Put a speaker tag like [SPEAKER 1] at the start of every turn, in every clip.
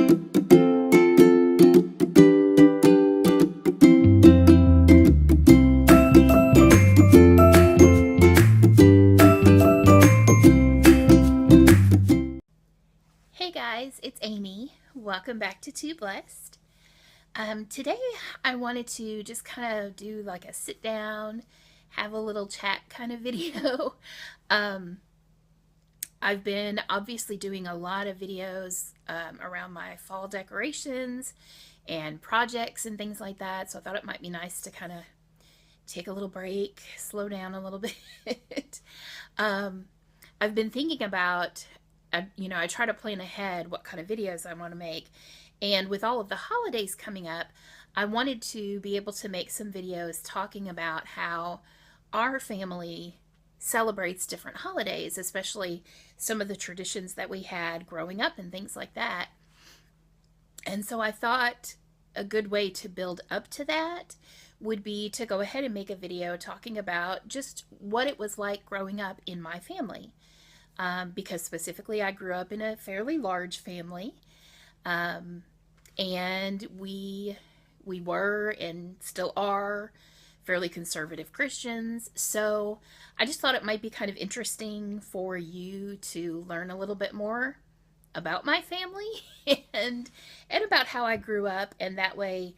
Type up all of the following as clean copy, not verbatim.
[SPEAKER 1] Hey guys, it's Amy. Welcome back to Too Blessed. Today I wanted to just kind of do like a sit down, have a little chat kind of video. I've been obviously doing a lot of videos around my fall decorations and projects and things like that, so I thought it might be nice to kind of take a little break, slow down a little bit. I've been thinking about, I try to plan ahead what kind of videos I want to make. And with all of the holidays coming up, I wanted to be able to make some videos talking about how our family celebrates different holidays, especially some of the traditions that we had growing up and things like that. And so I thought a good way to build up to that would be to go ahead and make a video talking about just what it was like growing up in my family. Because specifically I grew up in a fairly large family, and we were and still are fairly conservative Christians. So I just thought it might be kind of interesting for you to learn a little bit more about my family and about how I grew up, and that way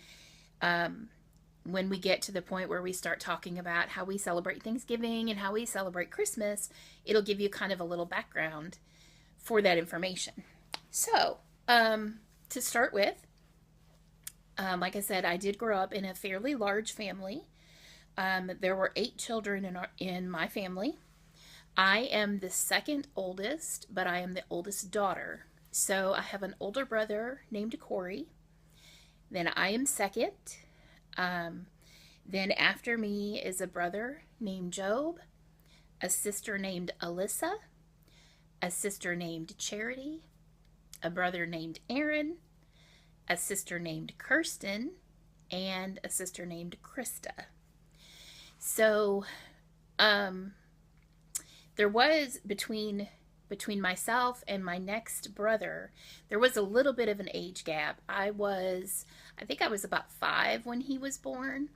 [SPEAKER 1] when we get to the point where we start talking about how we celebrate Thanksgiving and how we celebrate Christmas, it'll give you kind of a little background for that information. So, to start with, like I said, I did grow up in a fairly large family. There were 8 children in my family. I am the second oldest, but I am the oldest daughter. So I have an older brother named Corey. Then I am second. Then after me is a brother named Job, a sister named Alyssa, a sister named Charity, a brother named Aaron, a sister named Kirsten, and a sister named Krista. So, there was between myself and my next brother, there was a little bit of an age gap. I think I was about 5 when he was born.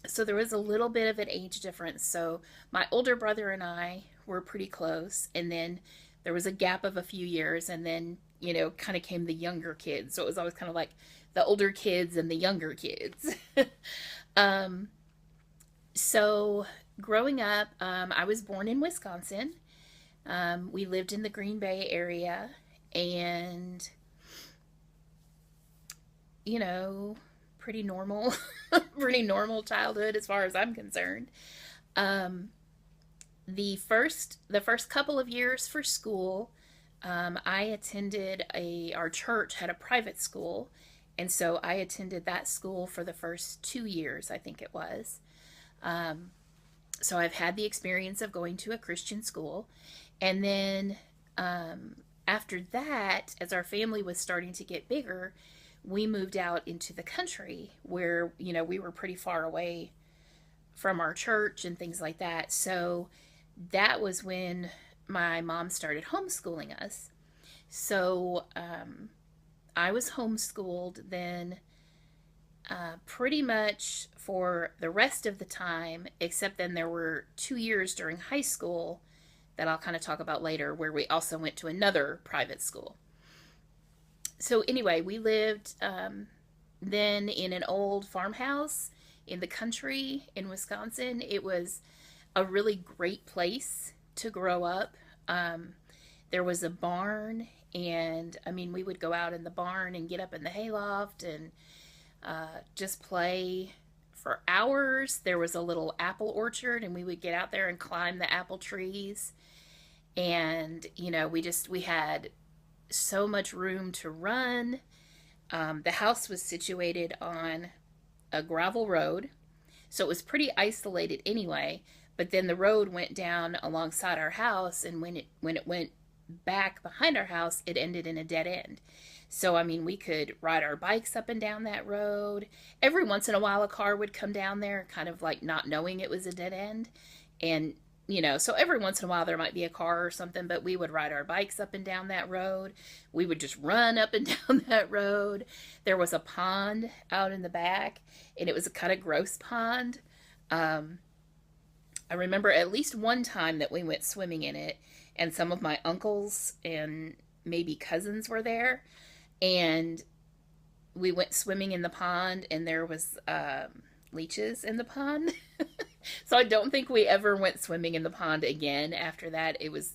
[SPEAKER 1] So there was a little bit of an age difference. So my older brother and I were pretty close. And then there was a gap of a few years. And then, kind of came the younger kids. So it was always kind of like the older kids and the younger kids. So growing up, I was born in Wisconsin. We lived in the Green Bay area, and pretty normal, pretty normal childhood as far as I'm concerned. The first couple of years for school, I attended our church had a private school, and so I attended that school for the first 2 years, I think it was. So I've had the experience of going to a Christian school. And then after that, as our family was starting to get bigger, we moved out into the country where, we were pretty far away from our church and things like that. So that was when my mom started homeschooling us. So I was homeschooled then pretty much for the rest of the time, except then there were 2 years during high school that I'll kind of talk about later, where we also went to another private school. So anyway, we lived then in an old farmhouse in the country in Wisconsin. It was a really great place to grow up. There was a barn, and we would go out in the barn and get up in the hayloft and just play for hours. There was a little apple orchard, and we would get out there and climb the apple trees. And we had so much room to run. The house was situated on a gravel road, so it was pretty isolated anyway. But then the road went down alongside our house, and when it went back behind our house, it ended in a dead end. So we could ride our bikes up and down that road. Every once in a while a car would come down there, kind of like not knowing it was a dead end, and So every once in a while there might be a car or something, but we would ride our bikes up and down that road. We would just run up and down that road. There was a pond out in the back, and it was a kind of gross pond. Um, I remember at least one time that we went swimming in it, and some of my uncles and maybe cousins were there, and we went swimming in the pond, and there was leeches in the pond. So I don't think we ever went swimming in the pond again after that. It was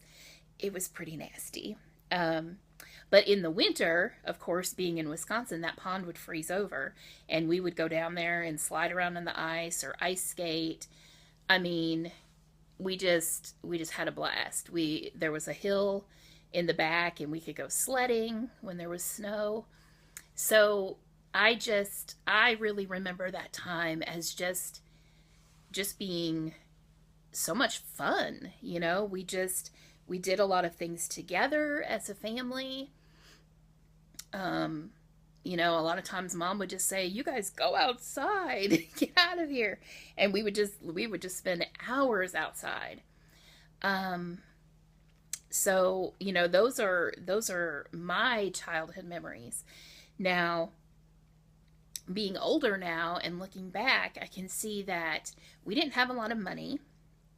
[SPEAKER 1] pretty nasty. Um, but in the winter, of course, being in Wisconsin, that pond would freeze over, and we would go down there and slide around in the ice or ice skate. I mean, we just had a blast. We There was a hill in the back, and we could go sledding when there was snow. So I really remember that time as just being so much fun. We did a lot of things together as a family. Um, a lot of times mom would just say, "You guys go outside, get out of here," and we would just spend hours outside. Um, so those are my childhood memories. Now, being older now and looking back, I can see that we didn't have a lot of money.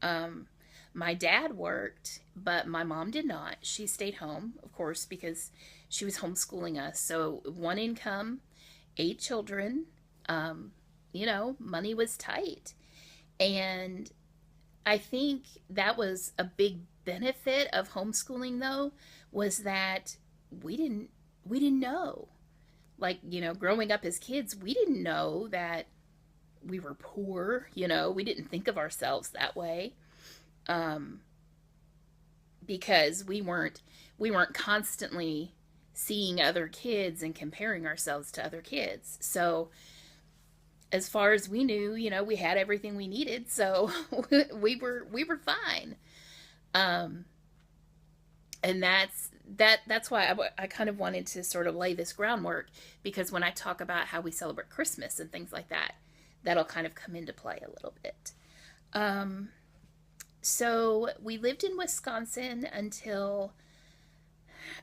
[SPEAKER 1] Um, my dad worked, but my mom did not. She stayed home, of course, because she was homeschooling us. So one income, eight children. Um, Money was tight. And I think that was a big benefit of homeschooling, though, was that we didn't we didn't know. Like, growing up as kids, we didn't know that we were poor. We didn't think of ourselves that way. Um, because we weren't constantly seeing other kids and comparing ourselves to other kids. So as far as we knew, we had everything we needed, so we were fine. Um, and that's why I kind of wanted to sort of lay this groundwork, because when I talk about how we celebrate Christmas and things like that, that'll kind of come into play a little bit. Um, so we lived in Wisconsin until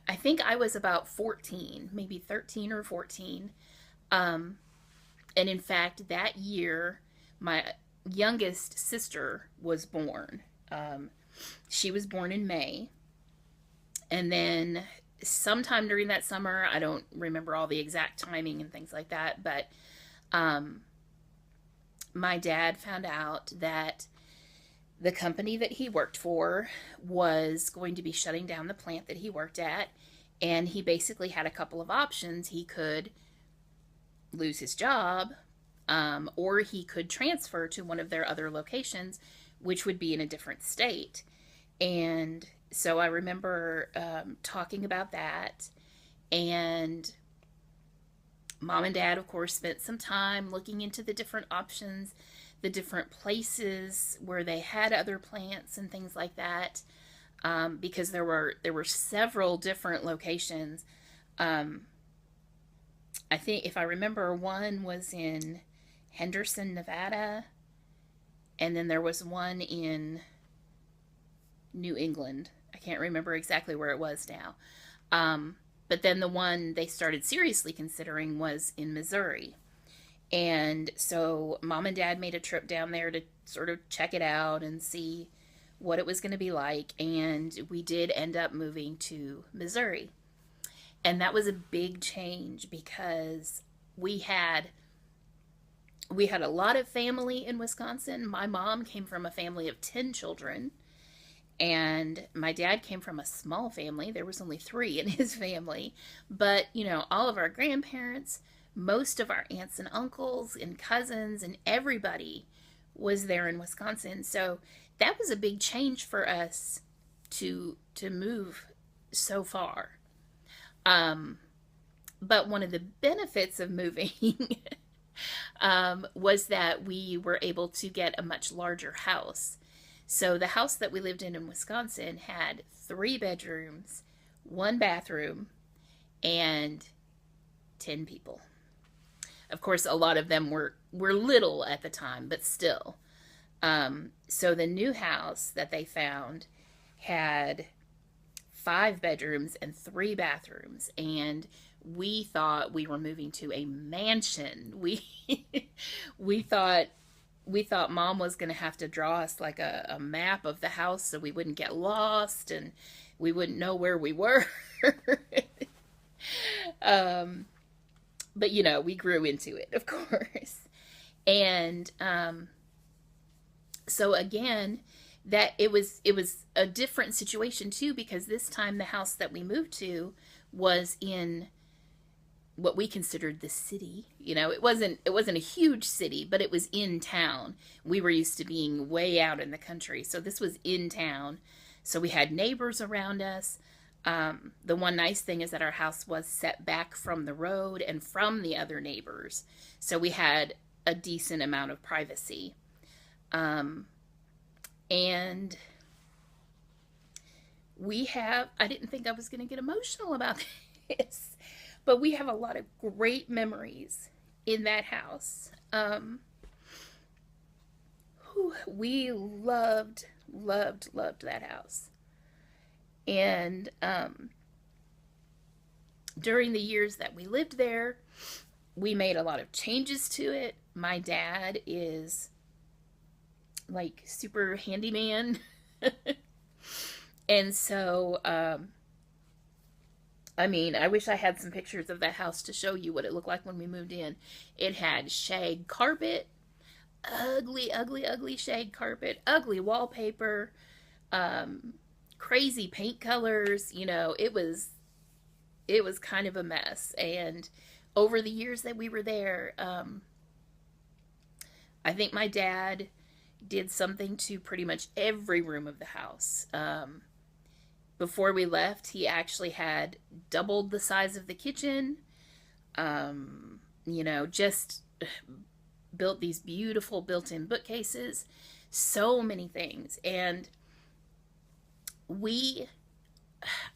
[SPEAKER 1] I think I was about 14, maybe 13 or 14. Um, and in fact, that year, my youngest sister was born. Um, she was born in May. And then sometime during that summer, I don't remember all the exact timing and things like that, but um, my dad found out that the company that he worked for was going to be shutting down the plant that he worked at. And he basically had a couple of options. He could lose his job, or he could transfer to one of their other locations, which would be in a different state. And so I remember talking about that. And mom and dad, of course, spent some time looking into the different options, the different places where they had other plants and things like that, because there were several different locations. Um, I think, if I remember, one was in Henderson, Nevada, and then there was one in New England. I can't remember exactly where it was now. Um, but then the one they started seriously considering was in Missouri. And so mom and dad made a trip down there to sort of check it out and see what it was going to be like. And we did end up moving to Missouri. And that was a big change because we had we had a lot of family in Wisconsin. My mom came from a family of 10 children, and my dad came from a small family. There was only 3 in his family. But, all of our grandparents, most of our aunts and uncles and cousins and everybody was there in Wisconsin. So that was a big change for us to move so far. Um, but one of the benefits of moving was that we were able to get a much larger house. So the house that we lived in Wisconsin had 3 bedrooms, 1 bathroom, and 10 people. Of course, a lot of them were little at the time, but still. So the new house that they found had 5 bedrooms and 3 bathrooms, and we thought we were moving to a mansion. We thought we thought mom was going to have to draw us like a map of the house so we wouldn't get lost and we wouldn't know where we were. um, but we grew into it, of course. And so again, that it was a different situation too, because this time the house that we moved to was in what we considered the city. It wasn't a huge city, but it was in town. We were used to being way out in the country, so this was in town. So we had neighbors around us. The one nice thing is that our house was set back from the road and from the other neighbors, so we had a decent amount of privacy. Um, and I didn't think I was going to get emotional about this, but we have a lot of great memories in that house. We loved that house. And during the years that we lived there, we made a lot of changes to it. My dad is like super handyman. And so, I wish I had some pictures of that house to show you what it looked like when we moved in. It had shag carpet, ugly, ugly, ugly shag carpet, ugly wallpaper, um, crazy paint colors. It was kind of a mess. And over the years that we were there, I think my dad did something to pretty much every room of the house. Before we left, he actually had doubled the size of the kitchen. Just built these beautiful built-in bookcases, so many things. And we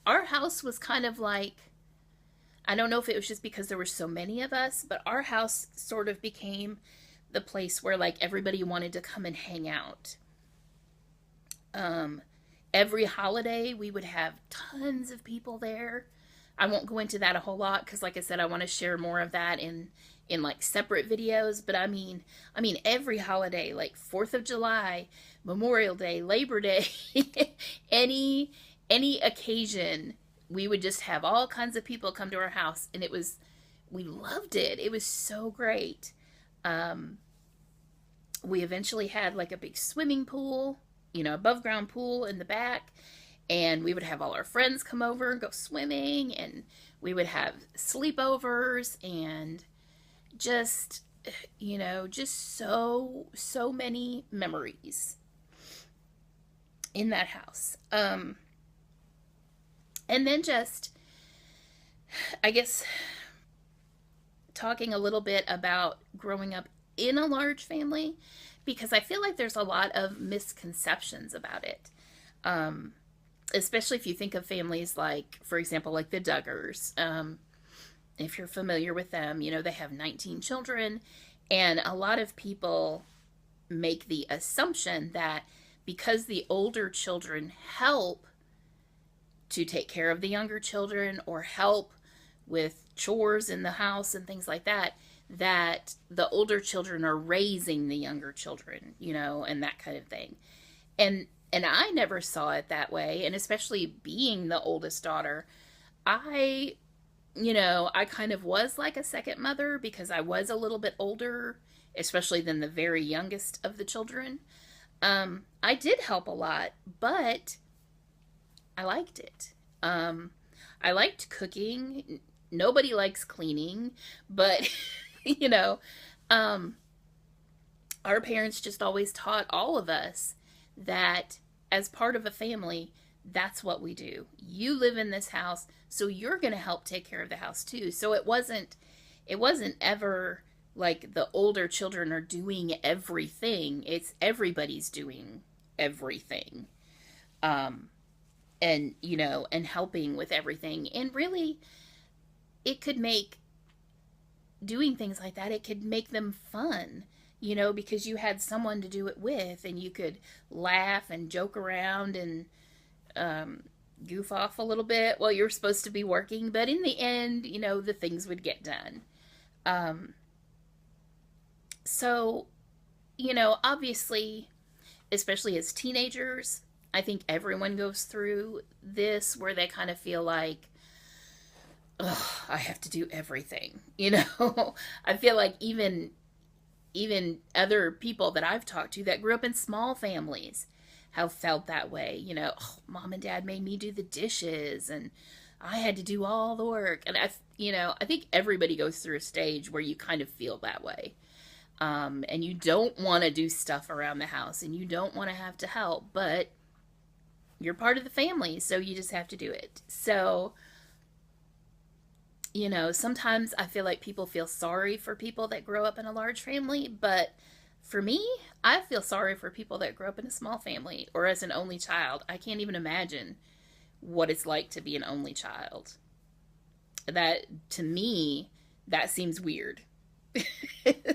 [SPEAKER 1] our house was kind of like, I don't know if it was just because there were so many of us, but our house sort of became the place where like everybody wanted to come and hang out. Um, every holiday we would have tons of people there. I won't go into that a whole lot because, like I said, I want to share more of that in like separate videos. But I mean every holiday, like Fourth of July, Memorial Day, Labor Day, any any occasion, we would just have all kinds of people come to our house, and we loved it. It was so great. Um, we eventually had like a big swimming pool, above ground pool in the back, and we would have all our friends come over and go swimming, and we would have sleepovers, and just just so many memories in that house. And then just, I guess, talking a little bit about growing up in a large family, because I feel like there's a lot of misconceptions about it. Um, Especially if you think of families like, for example, like the Duggars. If you're familiar with them, they have 19 children, and a lot of people make the assumption that because the older children help to take care of the younger children or help with chores in the house and things like that, that the older children are raising the younger children, and that kind of thing. And I never saw it that way, and especially being the oldest daughter, I I kind of was like a second mother because I was a little bit older, especially than the very youngest of the children. I did help a lot, but I liked it. Um, I liked cooking. Nobody likes cleaning, but you know, um, our parents just always taught all of us that as part of a family, that's what we do. You live in this house, so you're going to help take care of the house too. So it wasn't ever like the older children are doing everything. It's everybody's doing everything. Um and and helping with everything. And really, it could make doing things like that, it could make them fun. because you had someone to do it with, and you could laugh and joke around and um, goof off a little bit while you were supposed to be working. But in the end, the things would get done. Um, so, obviously, especially as teenagers, I think everyone goes through this where they kind of feel like, ugh, I have to do everything. I feel like even other people that I've talked to that grew up in small families have felt that way. Oh, mom and dad made me do the dishes and I had to do all the work. And I think everybody goes through a stage where you kind of feel that way. And you don't want to do stuff around the house and you don't want to have to help, but you're part of the family, so you just have to do it. So, sometimes I feel like people feel sorry for people that grow up in a large family, but for me, I feel sorry for people that grow up in a small family or as an only child. I can't even imagine what it's like to be an only child. That, to me, that seems weird.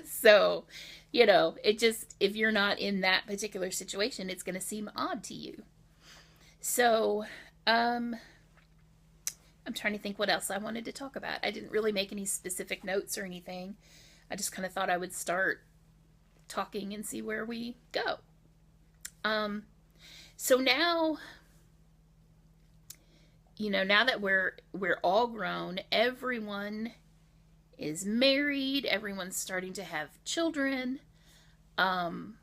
[SPEAKER 1] So, it just, if you're not in that particular situation, it's going to seem odd to you. So, I'm trying to think what else I wanted to talk about. I didn't really make any specific notes or anything. I just kind of thought I would start talking and see where we go. Um, so now, now that we're all grown, everyone is married, everyone's starting to have children. Um,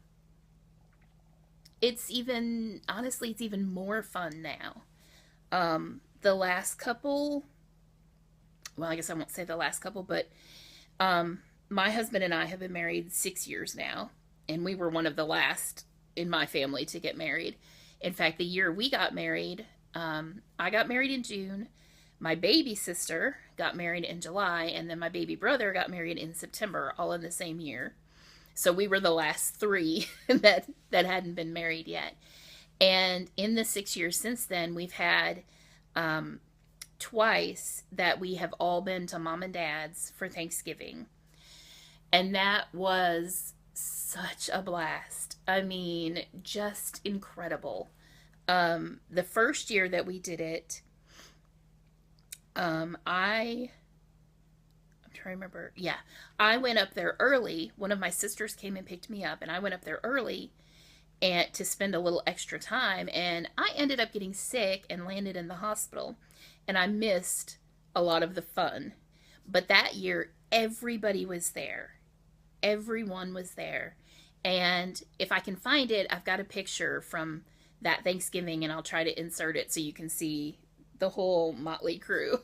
[SPEAKER 1] it's even honestly, it's even more fun now. The last couple, well, I guess I won't say the last couple, but my husband and I have been married 6 years now, and we were one of the last in my family to get married. In fact, the year we got married, I got married in June. My baby sister got married in July, and then my baby brother got married in September, all in the same year. So we were the last three that hadn't been married yet. And in the 6 years since then, we've had um, twice that we have all been to mom and dad's for Thanksgiving. And that was such a blast. I mean, just incredible. The first year that we did it, I'm trying to remember. Yeah, I went up there early. One of my sisters came and picked me up, and I went up there early and to spend a little extra time. And I ended up getting sick and landed in the hospital, and I missed a lot of the fun. But that year, everybody was there. Everyone was there. And if I can find it, I've got a picture from that Thanksgiving, and I'll try to insert it so you can see the whole motley crew.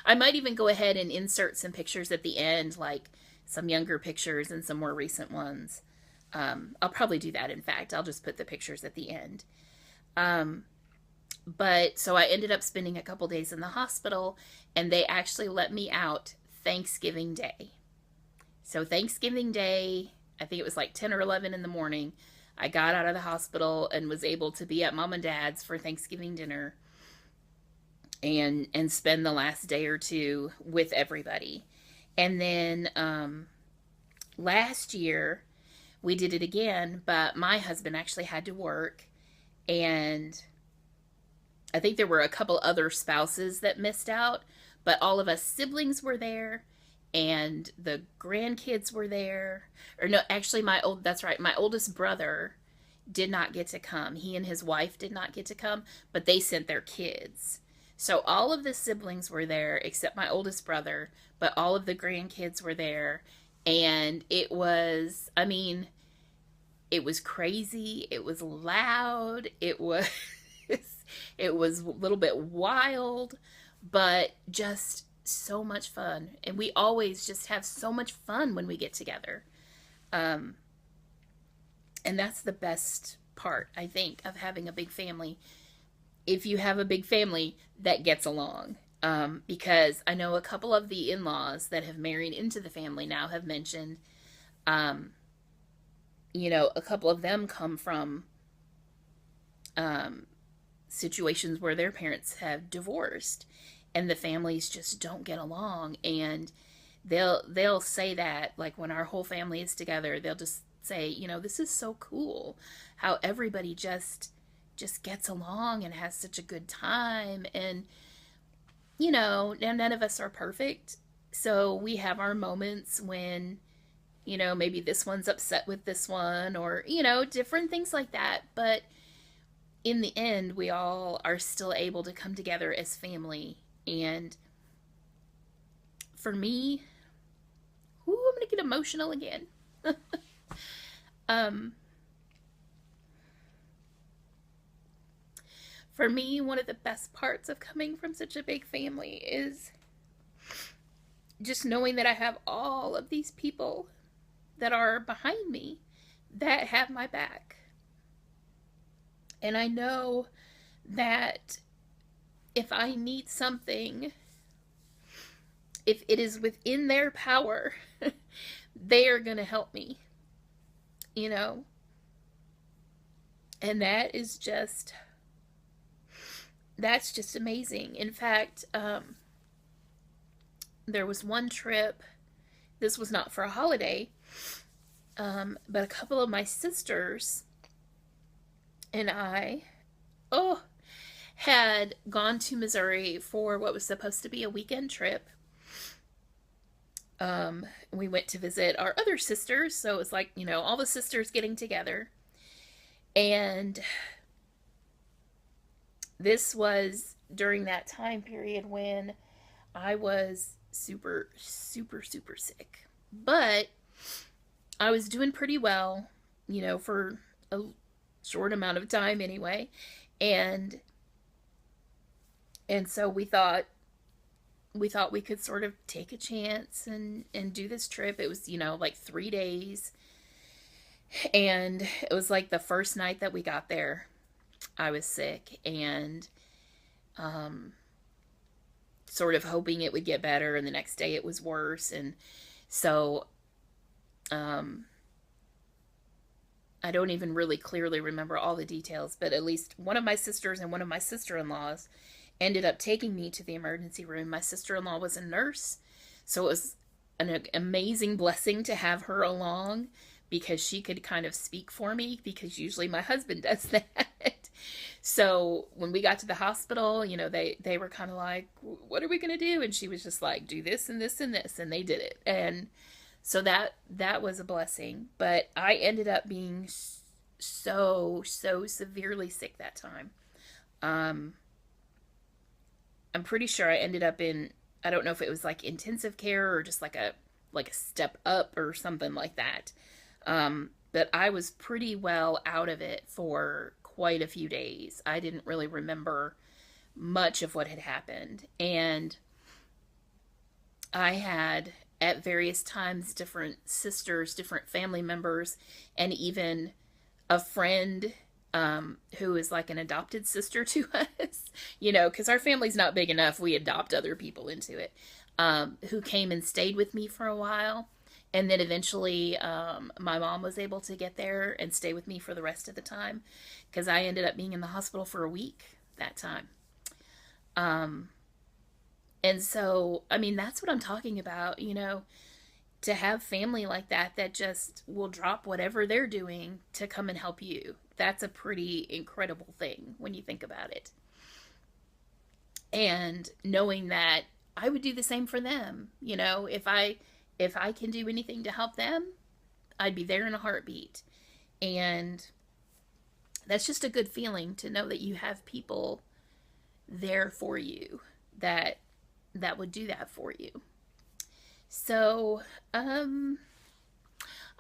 [SPEAKER 1] I might even go ahead and insert some pictures at the end, like some younger pictures and some more recent ones. I'll probably do that, in fact. I'll just put the pictures at the end. Um, but so I ended up spending a couple days in the hospital, and they actually let me out Thanksgiving Day. So, Thanksgiving Day, I think it was like 10 or 11 in the morning, I got out of the hospital and was able to be at mom and dad's for Thanksgiving dinner and spend the last day or two with everybody. And then last year we did it again, but my husband actually had to work, and I think there were a couple other spouses that missed out, but all of us siblings were there and the grandkids were there. Or no, actually that's right, my oldest brother did not get to come. He and his wife did not get to come, but they sent their kids. So all of the siblings were there except my oldest brother, but all of the grandkids were there. And I mean, it was crazy. It was loud. It was a little bit wild, but just so much fun. And we always just have so much fun when we get together. Um, and that's the best part, I think, of having a big family. If you have a big family that gets along. Because I know a couple of the in laws that have married into the family now have mentioned, um, a couple of them come from um, situations where their parents have divorced and the families just don't get along. And they'll say that, like, when our whole family is together, they'll just say, this is so cool how everybody just gets along and has such a good time. And none of us are perfect, so we have our moments when maybe this one's upset with this one, or different things like that. But in the end, we all are still able to come together as family. And for me, I'm gonna get emotional again. um for me, one of the best parts of coming from such a big family is just knowing that I have all of these people that are behind me that have my back. And I know that if I need something, if it is within their power, they are going to help me, you know? And that's just amazing. In fact, there was one trip, this was not for a holiday, but a couple of my sisters and I, had gone to Missouri for what was supposed to be a weekend trip. We went to visit our other sisters, so it was like, all the sisters getting together. And this was during that time period when I was super, super, super sick. But I was doing pretty well, for a short amount of time anyway. And so we thought we could sort of take a chance and do this trip. It was, like 3 days. And it was like the first night that we got there, I was sick, and sort of hoping it would get better, and the next day it was worse. And so I don't even really clearly remember all the details, but at least one of my sisters and one of my sister-in-laws ended up taking me to the emergency room. My sister-in-law was a nurse, so it was an amazing blessing to have her along, because she could kind of speak for me, because usually my husband does that. So when we got to the hospital, they were kind of like, what are we going to do? And she was just like, do this and this and this. And they did it. And so that was a blessing. But I ended up being so severely sick that time. I'm pretty sure I ended up in, I don't know if it was like intensive care or just like a step up or something like that. But I was pretty well out of it for quite a few days. I didn't really remember much of what had happened. And I had, at various times, different sisters, different family members, and even a friend who is like an adopted sister to us, because our family's not big enough. We adopt other people into it, who came and stayed with me for a while. And then eventually my mom was able to get there and stay with me for the rest of the time, because I ended up being in the hospital for a week that time. And so, I mean, that's what I'm talking about, to have family like that just will drop whatever they're doing to come and help you. That's a pretty incredible thing when you think about it. And knowing that I would do the same for them, if I can do anything to help them, I'd be there in a heartbeat. And that's just a good feeling to know that you have people there for you that would do that for you. So, I'm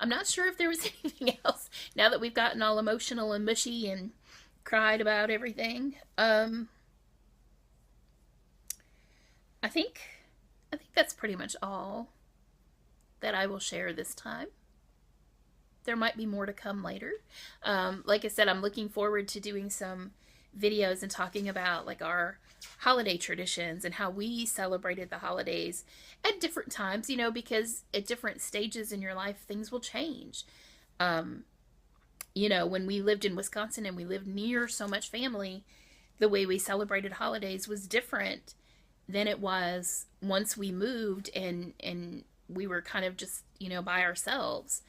[SPEAKER 1] not sure if there was anything else now that we've gotten all emotional and mushy and cried about everything. I think that's pretty much all that I will share this time. There might be more to come later. Like I said, I'm looking forward to doing some videos and talking about like our holiday traditions and how we celebrated the holidays at different times, because at different stages in your life, things will change. When we lived in Wisconsin and we lived near so much family, the way we celebrated holidays was different than it was once we moved and we were kind of just, by ourselves.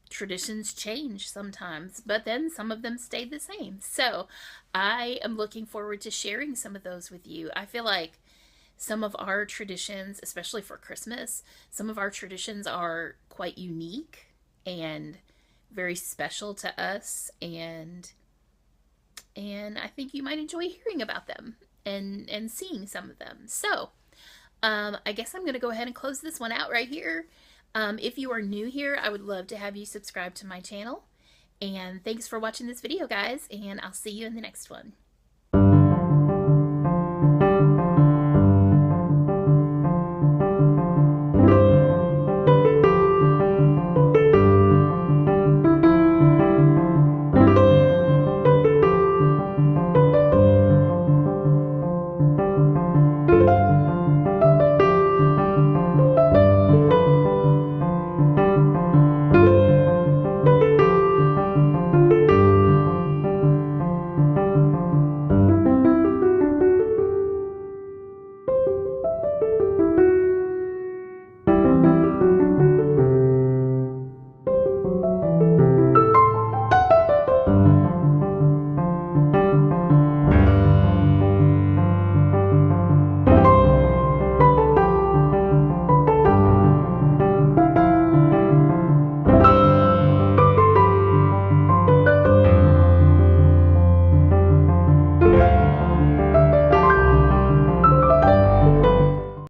[SPEAKER 1] traditions change sometimes, but then some of them stay the same. So I am looking forward to sharing some of those with you. I feel like some of our traditions, especially for Christmas, some of our traditions are quite unique and very special to us, and I think you might enjoy hearing about them and seeing some of them. So, I guess I'm going to go ahead and close this one out right here. If you are new here, I would love to have you subscribe to my channel. And thanks for watching this video, guys, and I'll see you in the next one.